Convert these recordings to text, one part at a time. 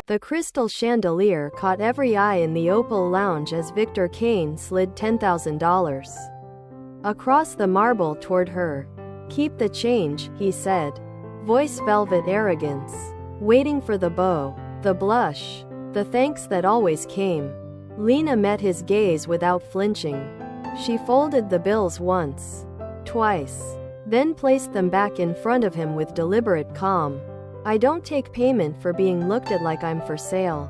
The crystal chandelier caught every eye in the Opal Lounge as Victor Kane slid $10,000 across the marble toward her. "Keep the change," he said. Voice velvet arrogance. Waiting for the bow, the blush, the thanks that always came. Lena met his gaze without flinching. She folded the bills once, twice, then placed them back in front of him with deliberate calm. "I don't take payment for being looked at like I'm for sale."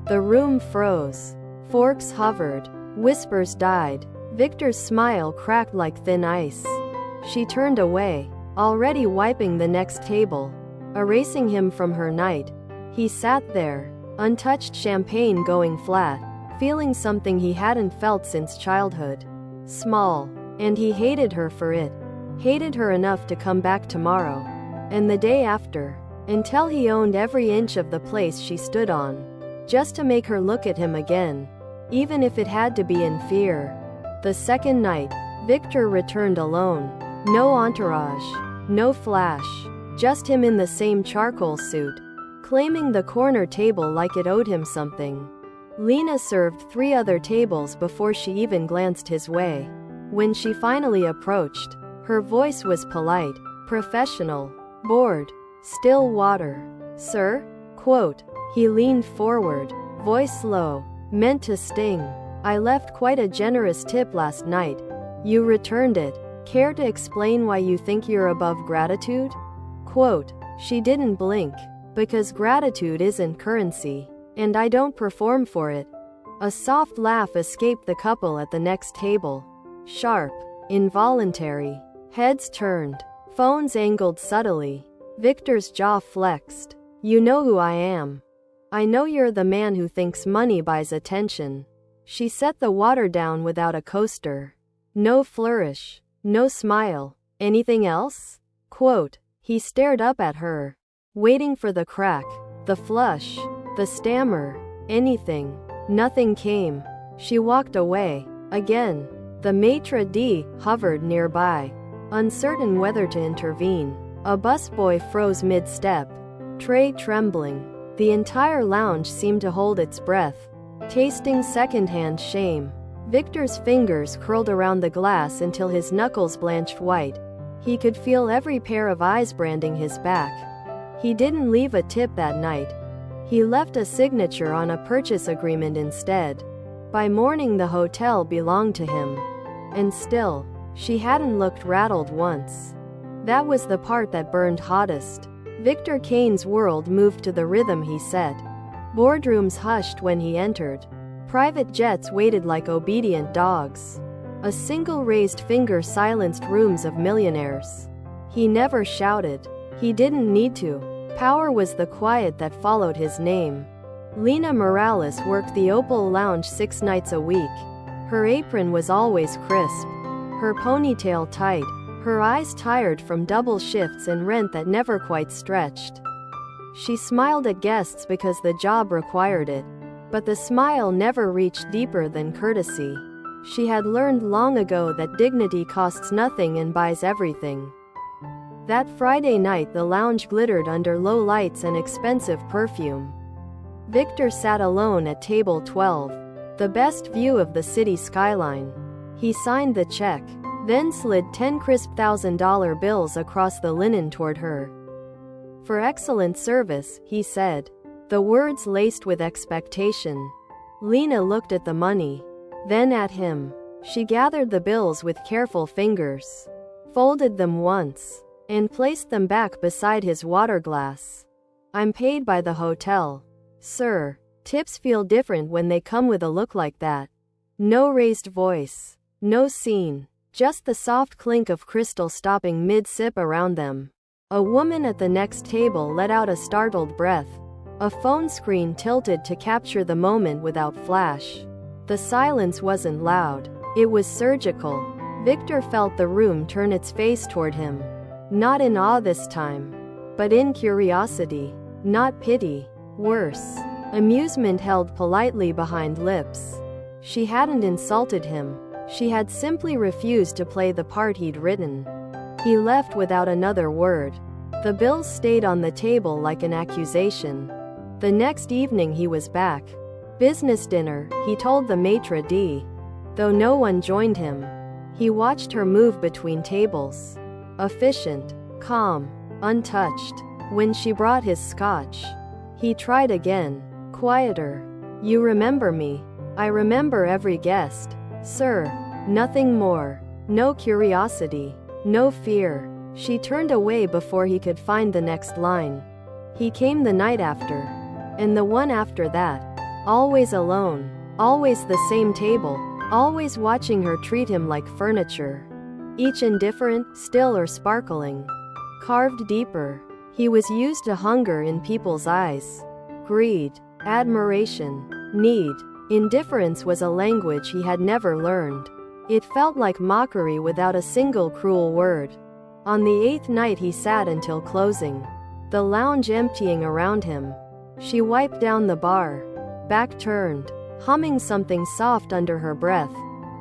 The room froze. Forks hovered. Whispers died. Victor's smile cracked like thin ice. She turned away, already wiping the next table, erasing him from her night. He sat there, untouched champagne going flat, feeling something he hadn't felt since childhood. Small. And he hated her for it. Hated her enough to come back tomorrow. And the day after. Until he owned every inch of the place she stood on. Just to make her look at him again. Even if it had to be in fear. The second night, Victor returned alone. No entourage. No flash. Just him in the same charcoal suit, claiming the corner table like it owed him something. Lena served 3 other tables before she even glanced his way. When she finally approached, her voice was polite, professional, bored. "Still water, sir?" Quote. He leaned forward, voice low, meant to sting. "I left quite a generous tip last night. You returned it. Care to explain why you think you're above gratitude?" Quote. She didn't blink. "Because gratitude isn't currency. And I don't perform for it." A soft laugh escaped the couple at the next table. Sharp, involuntary. Heads turned. Phones angled subtly. Victor's jaw flexed. "You know who I am. I know you're the man who thinks money buys attention." She set the water down without a coaster. No flourish. No smile. "Anything else?" Quote. He stared up at her, waiting for the crack, the flush, the stammer. Anything. Nothing came. She walked away. Again. The maitre d' hovered nearby, uncertain whether to intervene. A busboy froze mid-step, tray trembling. The entire lounge seemed to hold its breath, tasting second-hand shame. Victor's fingers curled around the glass until his knuckles blanched white. He could feel every pair of eyes branding his back. He didn't leave a tip that night. He left a signature on a purchase agreement instead. By morning the hotel belonged to him. And still, she hadn't looked rattled once. That was the part that burned hottest. Victor Kane's world moved to the rhythm he set. Boardrooms hushed when he entered. Private jets waited like obedient dogs. A single raised finger silenced rooms of millionaires. He never shouted. He didn't need to. Power was the quiet that followed his name. Lena Morales worked the Opal Lounge 6 nights a week. Her apron was always crisp, her ponytail tight, her eyes tired from double shifts and rent that never quite stretched. She smiled at guests because the job required it, but the smile never reached deeper than courtesy. She had learned long ago that dignity costs nothing and buys everything. That Friday night the lounge glittered under low lights and expensive perfume. Victor sat alone at table 12, the best view of the city skyline. He signed the check, then slid 10 crisp $1,000 bills across the linen toward her. "For excellent service," he said, the words laced with expectation. Lena looked at the money, then at him. She gathered the bills with careful fingers, folded them once, and placed them back beside his water glass. "I'm paid by the hotel, sir." Tips feel different when they come with a look like that. No raised voice. No scene. Just the soft clink of crystal stopping mid-sip around them. A woman at the next table let out a startled breath. A phone screen tilted to capture the moment without flash. The silence wasn't loud. It was surgical. Victor felt the room turn its face toward him. Not in awe this time, but in curiosity. Not pity. Worse. Amusement held politely behind lips. She hadn't insulted him. She had simply refused to play the part he'd written. He left without another word. The bills stayed on the table like an accusation. The next evening he was back. Business dinner, he told the maitre d'. Though no one joined him. He watched her move between tables. Efficient, calm, untouched. When she brought his scotch, he tried again. Quieter. You remember me? I remember every guest. Sir. Nothing more. No curiosity. No fear. She turned away before he could find the next line. He came the night after. And the one after that. Always alone. Always the same table. Always watching her treat him like furniture. Each indifferent, still or sparkling. Carved deeper. He was used to hunger in people's eyes. Greed. Admiration. Need. Indifference was a language he had never learned. It felt like mockery without a single cruel word. On the 8th night he sat until closing. The lounge emptying around him. She wiped down the bar. Back turned. Humming something soft under her breath.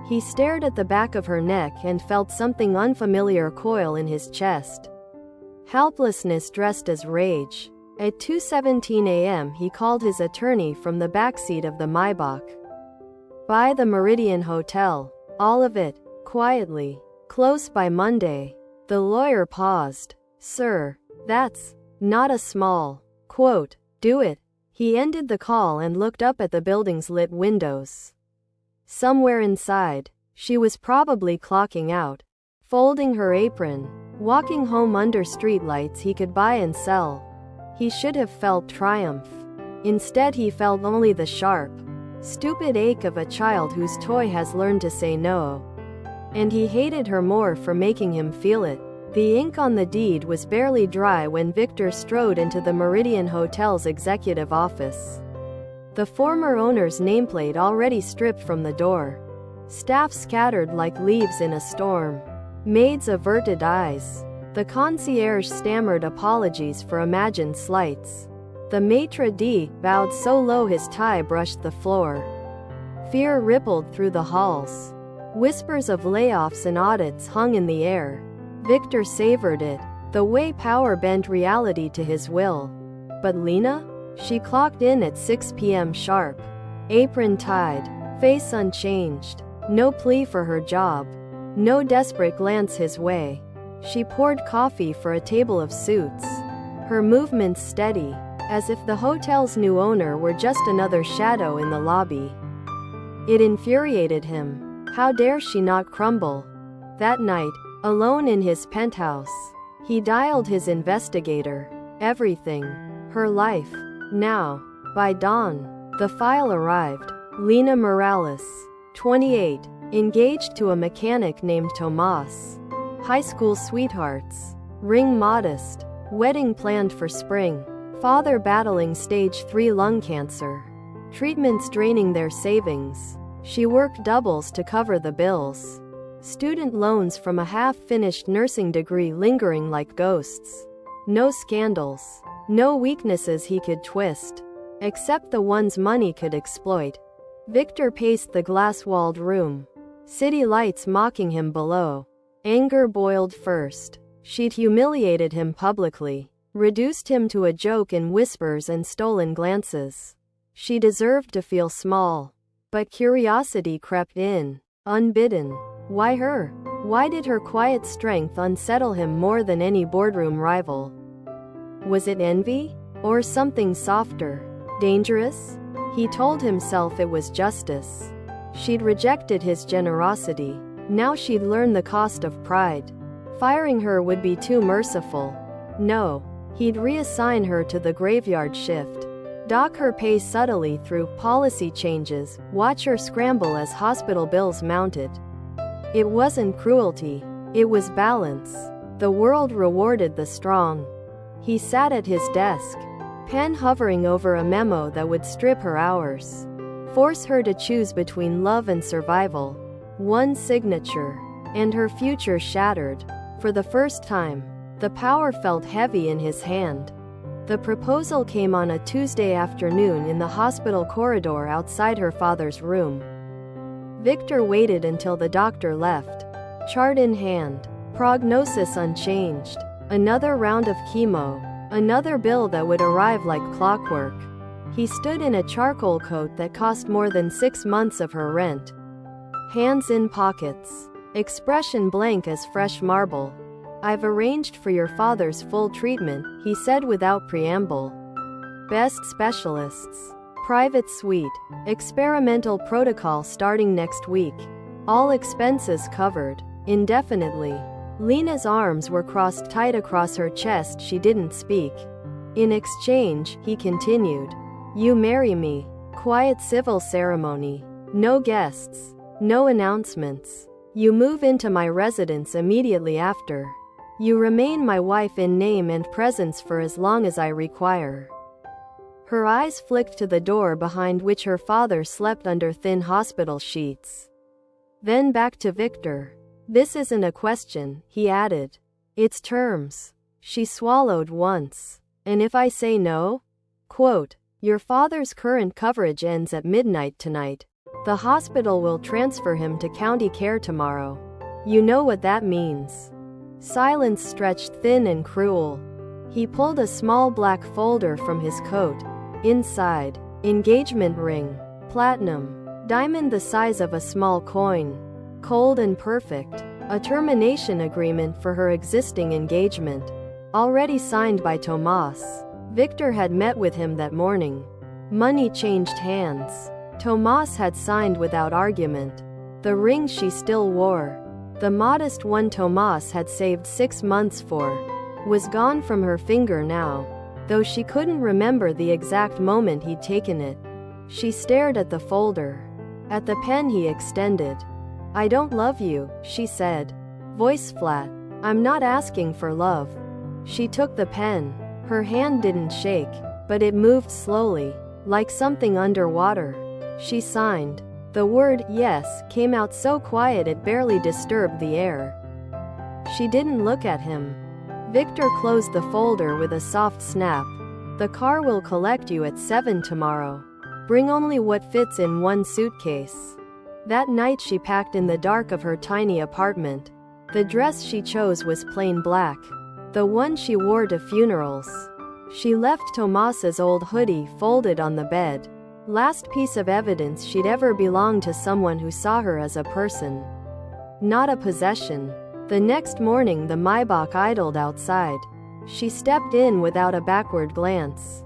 He stared at the back of her neck and felt something unfamiliar coil in his chest. Helplessness dressed as rage. At 2:17 a.m. he called his attorney from the backseat of the Maybach. By the Meridian Hotel. All of it, quietly. Close by Monday. The lawyer paused. Sir, that's not a small quote. Do it. He ended the call and looked up at the building's lit windows. Somewhere inside, she was probably clocking out, folding her apron, walking home under streetlights he could buy and sell. He should have felt triumph. Instead he felt only the sharp, stupid ache of a child whose toy has learned to say no. And he hated her more for making him feel it. The ink on the deed was barely dry when Victor strode into the Meridian Hotel's executive office. The former owner's nameplate already stripped from the door. Staff scattered like leaves in a storm. Maids averted eyes. The concierge stammered apologies for imagined slights. The maitre d' bowed so low his tie brushed the floor. Fear rippled through the halls. Whispers of layoffs and audits hung in the air. Victor savored it, the way power bent reality to his will. But Lena? She clocked in at 6 p.m. sharp. Apron tied, face unchanged. No plea for her job. No desperate glance his way. She poured coffee for a table of suits. Her movements steady, as if the hotel's new owner were just another shadow in the lobby. It infuriated him. How dare she not crumble? That night, alone in his penthouse, he dialed his investigator. Everything. Her life. Now. By dawn, the file arrived. Lena Morales, 28, engaged to a mechanic named Tomas. High school sweethearts. Ring modest. Wedding planned for spring. Father battling stage 3 lung cancer. Treatments draining their savings. She worked doubles to cover the bills. Student loans from a half-finished nursing degree lingering like ghosts. No scandals. No weaknesses he could twist. Except the ones money could exploit. Victor paced the glass-walled room. City lights mocking him below. Anger boiled first. She'd humiliated him publicly. Reduced him to a joke in whispers and stolen glances. She deserved to feel small. But curiosity crept in, unbidden. Why her? Why did her quiet strength unsettle him more than any boardroom rival? Was it envy? Or something softer? Dangerous? He told himself it was justice. She'd rejected his generosity. Now she'd learn the cost of pride. Firing her would be too merciful. No. He'd reassign her to the graveyard shift. Dock her pay subtly through policy changes, watch her scramble as hospital bills mounted. It wasn't cruelty. It was balance. The world rewarded the strong. He sat at his desk, pen hovering over a memo that would strip her hours. Force her to choose between love and survival. One signature. And her future shattered. For the first time, the power felt heavy in his hand. The proposal came on a Tuesday afternoon in the hospital corridor outside her father's room. Victor waited until the doctor left. Chart in hand. Prognosis unchanged. Another round of chemo. Another bill that would arrive like clockwork. He stood in a charcoal coat that cost more than 6 months of her rent. Hands in pockets. Expression blank as fresh marble. "I've arranged for your father's full treatment," he said without preamble. "Best specialists. Private suite. Experimental protocol starting next week. All expenses covered. Indefinitely." Lena's arms were crossed tight across her chest. She didn't speak. "In exchange," he continued, "you marry me. Quiet civil ceremony. No guests. No announcements. You move into my residence immediately after. You remain my wife in name and presence for as long as I require." Her eyes flicked to the door behind which her father slept under thin hospital sheets. Then back to Victor. "This isn't a question," he added. "It's terms." She swallowed once. "And if I say no?" Quote, "Your father's current coverage ends at midnight tonight. The hospital will transfer him to county care tomorrow. You know what that means." Silence stretched thin and cruel. He pulled a small black folder from his coat. Inside, engagement ring. Platinum. Diamond the size of a small coin. Cold and perfect. A termination agreement for her existing engagement. Already signed by Tomas. Victor had met with him that morning. Money changed hands. Tomas had signed without argument. The ring she still wore, the modest one Tomas had saved 6 months for, was gone from her finger now, though she couldn't remember the exact moment he'd taken it. She stared at the folder, at the pen he extended. "I don't love you," she said, voice flat. "I'm not asking for love." She took the pen. Her hand didn't shake, but it moved slowly, like something underwater. She signed. The word "yes" came out so quiet it barely disturbed the air. She didn't look at him. Victor closed the folder with a soft snap. "The car will collect you at 7 tomorrow. Bring only what fits in one suitcase." That night she packed in the dark of her tiny apartment. The dress she chose was plain black, the one she wore to funerals. She left Tomas's old hoodie folded on the bed. Last piece of evidence she'd ever belonged to someone who saw her as a person, not a possession. The next morning the Maybach idled outside. She stepped in without a backward glance.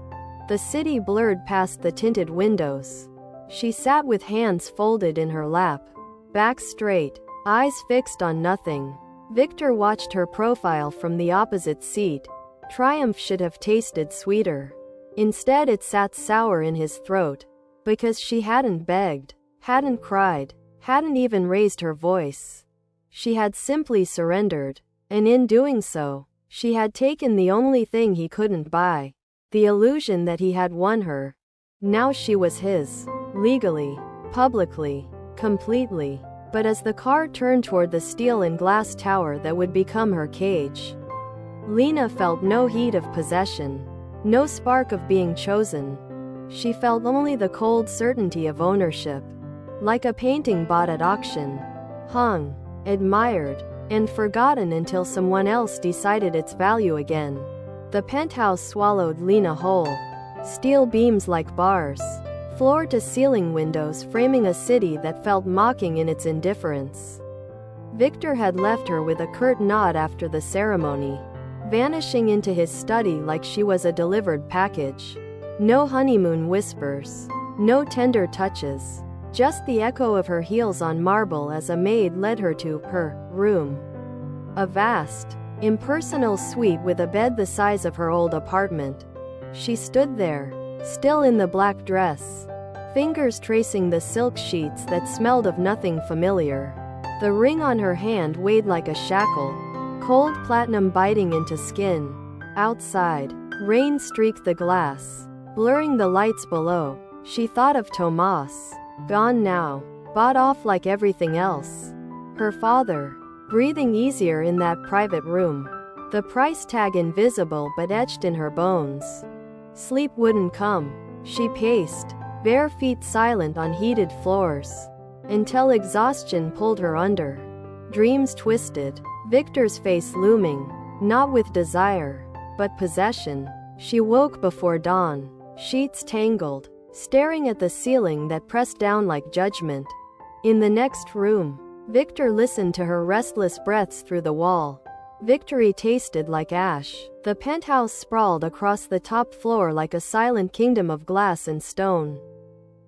The city blurred past the tinted windows. She sat with hands folded in her lap, back straight, eyes fixed on nothing. Victor watched her profile from the opposite seat. Triumph should have tasted sweeter. Instead it sat sour in his throat. Because she hadn't begged, hadn't cried, hadn't even raised her voice. She had simply surrendered, and in doing so, she had taken the only thing he couldn't buy, the illusion that he had won her. Now she was his, legally, publicly, completely. But as the car turned toward the steel and glass tower that would become her cage, Lena felt no heat of possession, no spark of being chosen. She felt only the cold certainty of ownership, like a painting bought at auction, hung, admired, and forgotten until someone else decided its value again. The penthouse swallowed Lena whole. Steel beams like bars, floor-to-ceiling windows framing a city that felt mocking in its indifference. Victor had left her with a curt nod after the ceremony, vanishing into his study like she was a delivered package. No honeymoon whispers, no tender touches, just the echo of her heels on marble as a maid led her to her room. A vast, impersonal suite with a bed the size of her old apartment. She stood there, still in the black dress, fingers tracing the silk sheets that smelled of nothing familiar. The ring on her hand weighed like a shackle, cold platinum biting into skin. Outside, rain streaked the glass, blurring the lights below. She thought of Tomas, gone now, bought off like everything else. Her father, breathing easier in that private room, the price tag invisible but etched in her bones. Sleep wouldn't come. She paced, bare feet silent on heated floors, until exhaustion pulled her under. Dreams twisted, Victor's face looming, not with desire, but possession. She woke before dawn, sheets tangled, staring at the ceiling that pressed down like judgment. In the next room, Victor listened to her restless breaths through the wall. Victory tasted like ash. The penthouse sprawled across the top floor like a silent kingdom of glass and stone.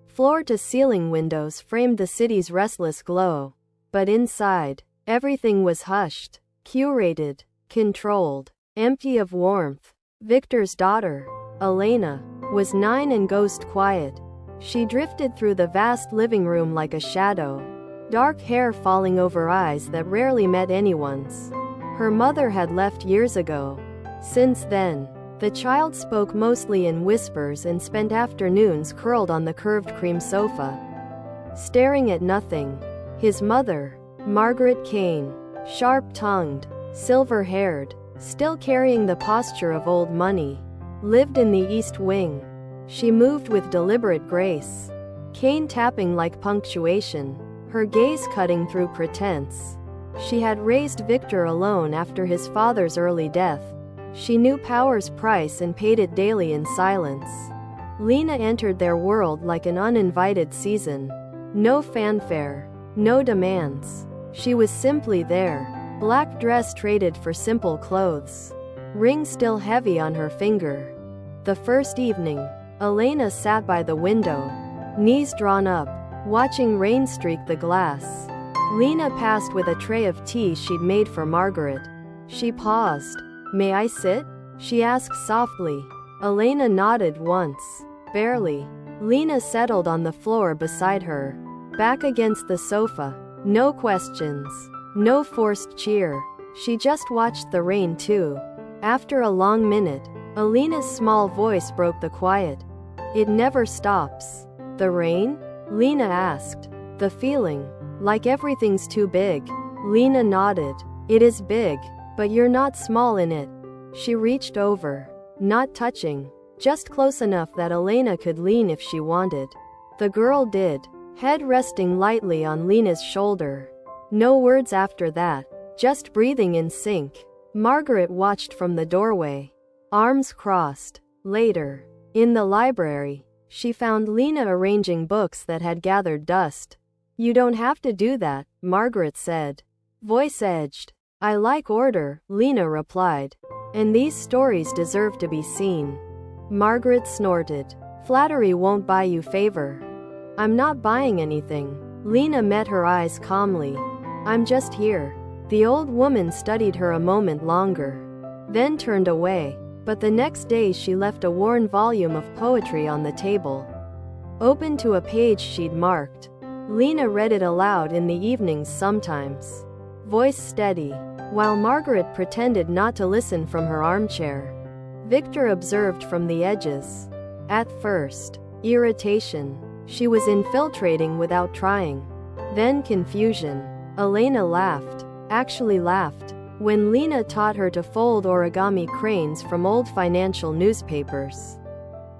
Floor-to-ceiling windows framed the city's restless glow. But inside, everything was hushed, curated, controlled, empty of warmth. Victor's daughter, Elena, was 9 and ghost quiet. She drifted through the vast living room like a shadow, dark hair falling over eyes that rarely met anyone's. Her mother had left years ago. Since then, the child spoke mostly in whispers and spent afternoons curled on the curved cream sofa, staring at nothing. His mother, Margaret Kane, sharp-tongued, silver-haired, still carrying the posture of old money, lived in the East Wing. She moved with deliberate grace, cane tapping like punctuation, her gaze cutting through pretense. She had raised Victor alone after his father's early death. She knew power's price and paid it daily in silence. Lena entered their world like an uninvited season. No fanfare, no demands. She was simply there, black dress traded for simple clothes, ring still heavy on her finger. The first evening, Elena sat by the window, knees drawn up, watching rain streak the glass. Lena passed with a tray of tea she'd made for Margaret. She paused. "May I sit?" she asked softly. Elena nodded once. Barely. Lena settled on the floor beside her, back against the sofa. No questions. No forced cheer. She just watched the rain too. After a long minute, Elena's small voice broke the quiet. "It never stops." "The rain?" Lena asked. "The feeling. Like everything's too big." Lena nodded. "It is big, but you're not small in it." She reached over, not touching, just close enough that Elena could lean if she wanted. The girl did, head resting lightly on Lena's shoulder. No words after that, just breathing in sync. Margaret watched from the doorway, arms crossed. Later, in the library, she found Lena arranging books that had gathered dust. "You don't have to do that," Margaret said, voice edged. "I like order," Lena replied. "And these stories deserve to be seen." Margaret snorted. "Flattery won't buy you favor." "I'm not buying anything." Lena met her eyes calmly. "I'm just here." The old woman studied her a moment longer, then turned away. But the next day she left a worn volume of poetry on the table, open to a page she'd marked. Lena read it aloud in the evenings sometimes, voice steady, while Margaret pretended not to listen from her armchair. Victor observed from the edges. At first, irritation. She was infiltrating without trying. Then confusion. Elena laughed, actually laughed, when Lena taught her to fold origami cranes from old financial newspapers.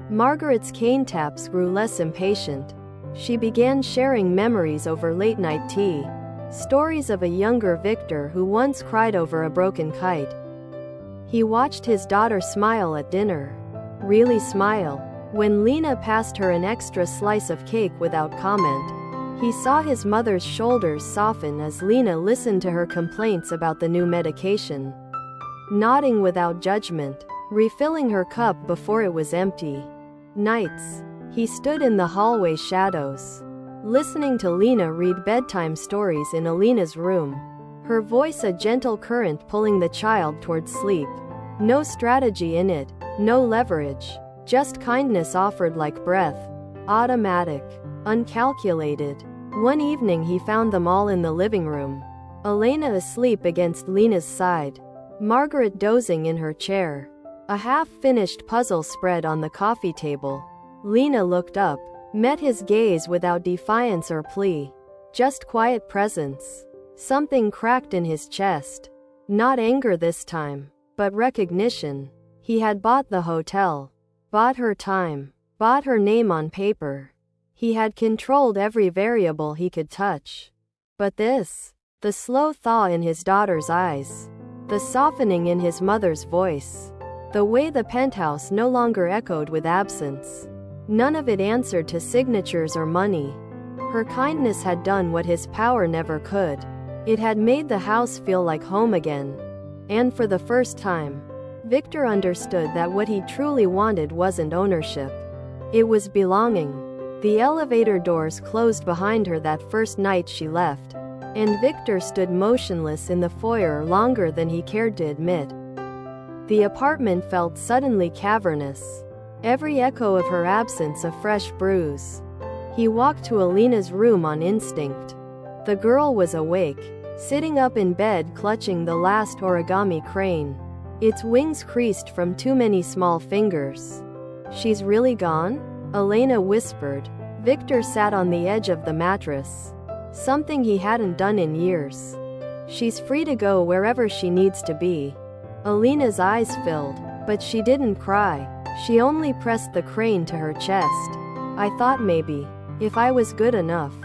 Margaret's cane taps grew less impatient. She began sharing memories over late-night tea. Stories of a younger Victor who once cried over a broken kite. He watched his daughter smile at dinner. Really smile. When Lena passed her an extra slice of cake without comment. He saw his mother's shoulders soften as Lena listened to her complaints about the new medication. Nodding without judgment, refilling her cup before it was empty. Nights, he stood in the hallway shadows, listening to Lena read bedtime stories in Elena's room, her voice a gentle current pulling the child towards sleep. No strategy in it, no leverage, just kindness offered like breath, automatic, uncalculated. One evening he found them all in the living room, Elena asleep against Lena's side, Margaret dozing in her chair, a half-finished puzzle spread on the coffee table. Lena looked up, met his gaze without defiance or plea, just quiet presence. Something cracked in his chest. Not anger this time, but recognition. He had bought the hotel, bought her time, bought her name on paper. He had controlled every variable he could touch. But this, the slow thaw in his daughter's eyes, the softening in his mother's voice, The way the penthouse no longer echoed with absence. None of it answered to signatures or money. Her kindness had done what his power never could. It had made the house feel like home again. And for the first time, Victor understood that what he truly wanted wasn't ownership. It was belonging. The elevator doors closed behind her that first night she left, and Victor stood motionless in the foyer longer than he cared to admit. The apartment felt suddenly cavernous, every echo of her absence a fresh bruise. He walked to Alina's room on instinct. The girl was awake, sitting up in bed clutching the last origami crane. Its wings creased from too many small fingers. "She's really gone?" Elena whispered. Victor sat on the edge of the mattress, something he hadn't done in years. "She's free to go wherever she needs to be." Alina's eyes filled, but she didn't cry. She only pressed the crane to her chest. "I thought maybe, if I was good enough."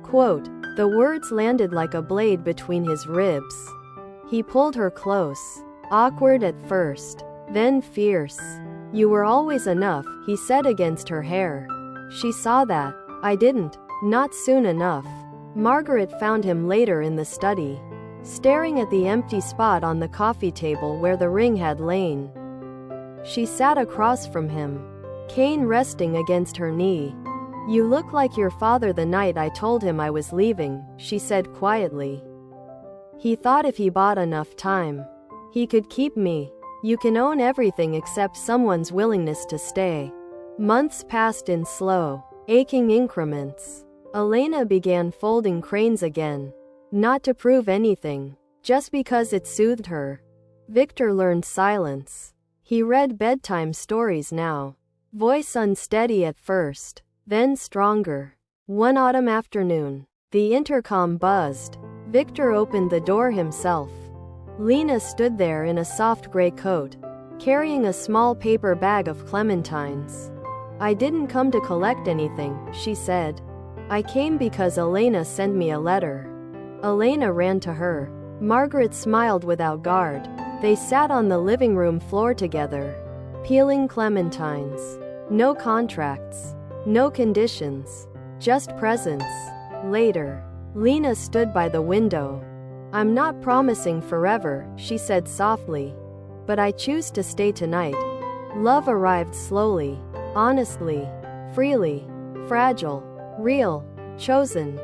Quote, the words landed like a blade between his ribs. He pulled her close, awkward at first, then fierce. "You were always enough," he said against her hair. She saw that. "I didn't. Not soon enough." Margaret found him later in the study, staring at the empty spot on the coffee table where the ring had lain. She sat across from him, Kane resting against her knee. "You look like your father the night I told him I was leaving," she said quietly. "He thought if he bought enough time, he could keep me. You can own everything except someone's willingness to stay." Months passed in slow, aching increments. Elena began folding cranes again. Not to prove anything, just because it soothed her. Victor learned silence. He read bedtime stories now. Voice unsteady at first, then stronger. One autumn afternoon, the intercom buzzed. Victor opened the door himself. Lena stood there in a soft gray coat, carrying a small paper bag of clementines. "I didn't come to collect anything," she said. "I came because Elena sent me a letter." Elena ran to her. Margaret smiled without guard. They sat on the living room floor together, peeling clementines. No contracts, no conditions, just presence. Later, Lena stood by the window. "I'm not promising forever," she said softly, "but I choose to stay tonight." Love arrived slowly, honestly, freely, fragile, real, chosen.